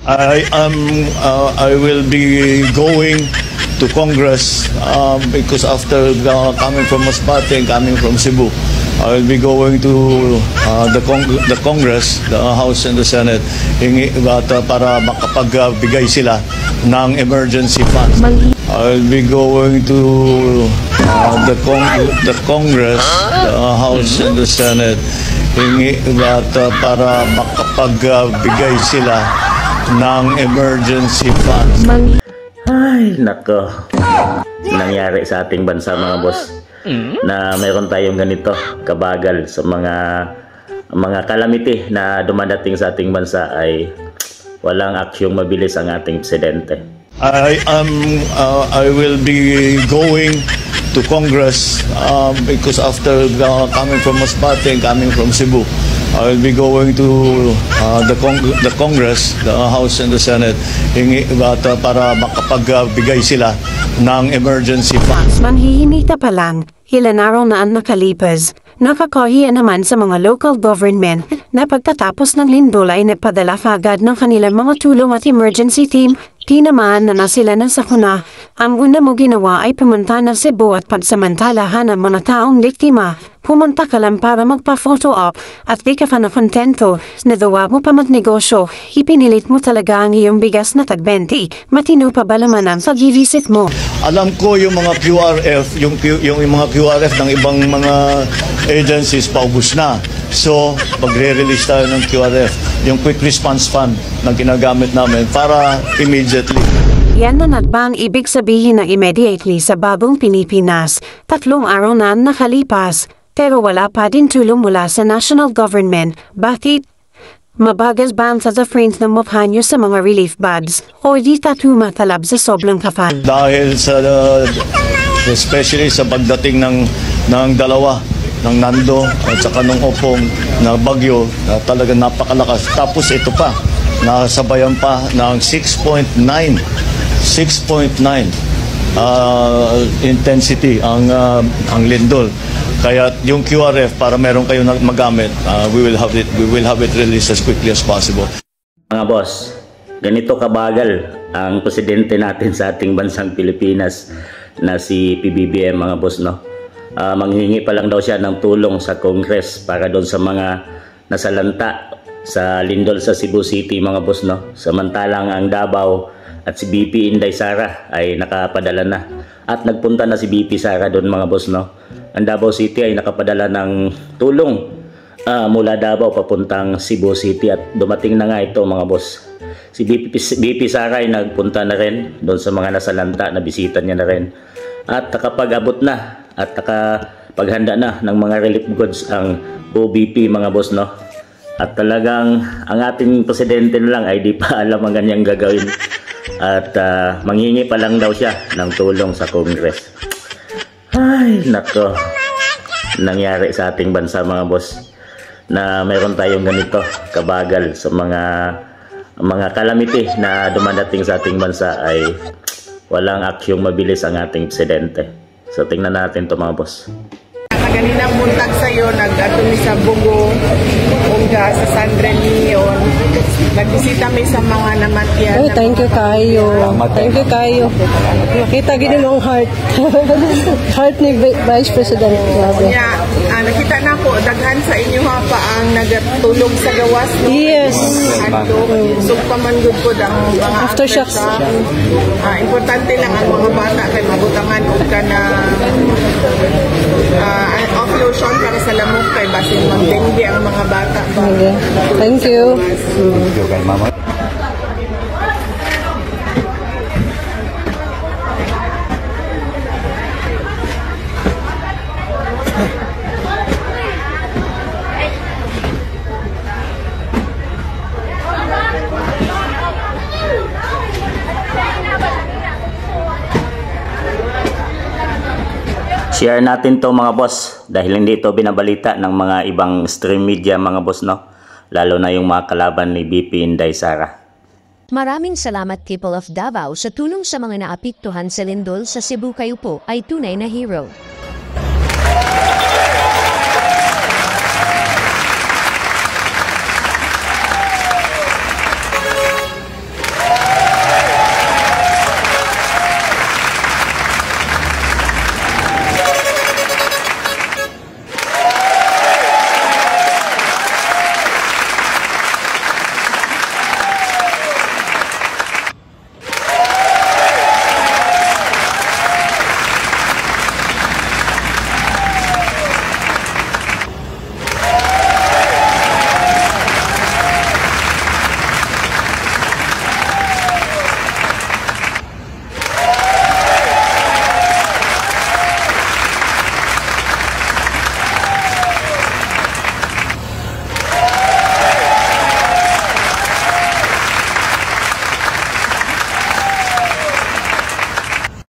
I will be going to Congress because after coming from Masbate and coming from Cebu, I will be going to the Congress, the House and the Senate, para makapagbigay sila ng emergency funds. I will be going to the Congress, the House and the Senate, para makapagbigay sila ng emergency funds. Ay, nako. Nangyari sa ating bansa mga boss na mayroon tayong ganito kabagal sa mga calamity na dumadating sa ating bansa ay walang aksyong mabilis ang ating presidente. I will be going to Congress because after coming from Masbate and coming from Cebu, I will be going to the Congress, the House and the Senate, para makapagbigay sila ng emergency funds. Manhihinita pa lang, ilan araw na ang nakalipas, nakakahiya naman sa mga local government na pagtatapos ng lindol ay napadala agad ng kanilang mga tulong at emergency team. Tinamaan na sila ng sakuna. Ang una mo ginawa ay pumunta ng Cebu at pansamantalahan ang mga taong biktima. Pumunta ka lang para magpa-photo op at di ka pa na kontento. Nagawa mo pa magnegosyo. Ipinilit mo talaga ang iyong bigas na tag-20. Matino pa ba naman ang pag-visit mo? Alam ko yung mga QRF, yung mga QRF ng ibang mga agencies paubos na. So, magre-release tayo ng QRF, yung Quick Response Fund na ginagamit namin para immediately. Yan na ba ang ibig sabihin na immediately sa bagong Pilipinas? 3 araw na nakalipas, pero wala pa din tulong mula sa national government. Bakit? Mabagas ba ang sa-friends ng mukha nyo sa mga relief buds? O di tumatalab sa sobrang kapal? Dahil sa, especially sa pagdating ng dalawa, ng Nando at saka ng Opong na bagyo na talagang napakalakas. Tapos ito pa, nasabayan pa ng 6.9 intensity ang lindol. Kaya yung QRF para meron kayo magamit, we will have it released as quickly as possible. Mga boss, ganito kabagal ang presidente natin sa ating bansang Pilipinas na si PBBM mga boss, no? Manghingi pa lang daw siya ng tulong sa Congress para doon sa mga nasalanta sa lindol sa Cebu City mga boss, no? Samantalang ang Davao at si BP Inday Sara ay nakapadala na at nagpunta na si BP Sara doon mga boss, no? Ang Davao City ay nakapadala ng tulong mula Davao papuntang Cebu City at dumating na nga ito mga boss. Si BP Sara ay nagpunta na rin doon sa mga nasalanta, na bisita niya na rin at nakapag-abot na at paghanda na ng mga relief goods ang OBP mga boss, no? At talagang ang ating presidente na lang ay di pa alam ang ganyang gagawin at manghingi pa lang daw siya ng tulong sa Congress. Ay, nako. Nangyari sa ating bansa mga boss na mayroon tayong ganito kabagal sa mga calamity na dumadating sa ating bansa ay walang aksyong mabilis ang ating presidente. So tingnan natin to mga boss. Kaninang buntag sa'yo, nag-atumi sa Bugo, Unga, sa San Leon. Nagbisita may sa mga namatyan. Ay, thank you kayo. Thank you kayo. Makita gini mo ang heart. Heart ni Vice President. Grabe. Yeah, nakita na ko, daghan sa inyo ha pa ang nagatulog sa gawas. No? Yes. Sugpaman good po ang mga aftershocks. Importante lang ang mga bata kay mabutangan o ka na off-lotion para sa lamok kay basin mag-dengue ang mga bata. Okay. Thank you. Thank you kay mama. Share natin to mga boss dahil hindi ito binabalita ng mga ibang stream media mga boss, no? Lalo na yung mga kalaban ni BP Inday Sara. Maraming salamat people of Davao sa tulong sa mga naapektuhan sa lindol sa Cebu, kayo po ay tunay na hero.